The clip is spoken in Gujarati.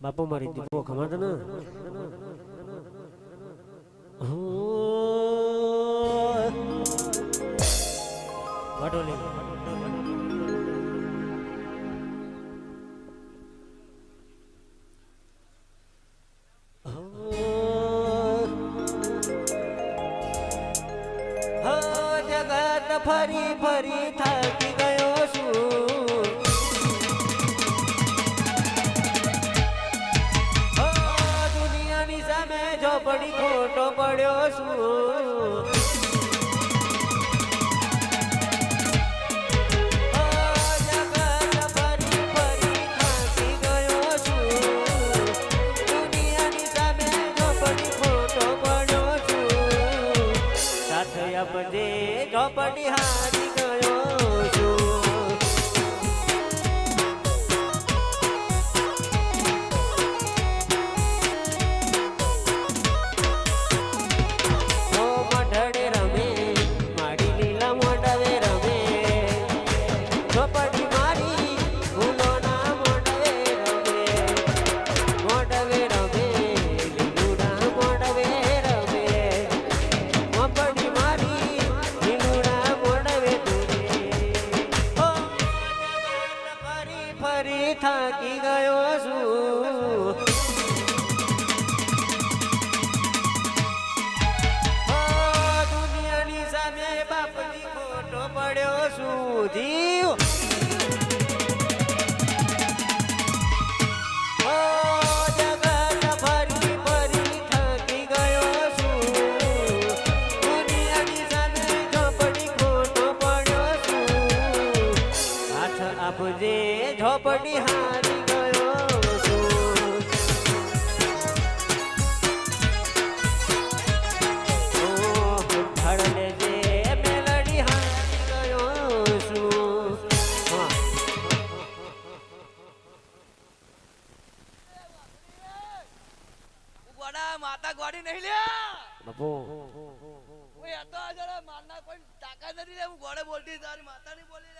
બાપુ મારી દીપો ખમાત ને વાટોલી જગત ફરી ફરી થાકી ગયો છું દુનિયાની સામે ઝોપડી ખોટો પડ્યો છું આપજે ઝોપડી હારી ગયો છું ઓ મઢડે રમે મારી લીલા મોઢવે રમે ઝોપડી મારી ભૂલો ના મોઢવે રમે મોઢવે રમે લીલુડા મોઢવે રમે મોપડી ફરી થાકી ગયો છું દુનિયાની સામે બાપની ખોટો પડ્યો છું જીવ જગત ફરી ફરી થાકી ગયો છું દુનિયાની સામે ઝોપડી ખોટો પડ્યો છું હાથ આપજે ઝોપડી હારી ગયો છું ધડ લેજે મેલડી હારી ગયો છું માતા ગોડી નહીં લ્યા બાપુ મારના કોઈ તાકાત નથી લે હું ગોડે બોલતી તારી માતા ની બોલી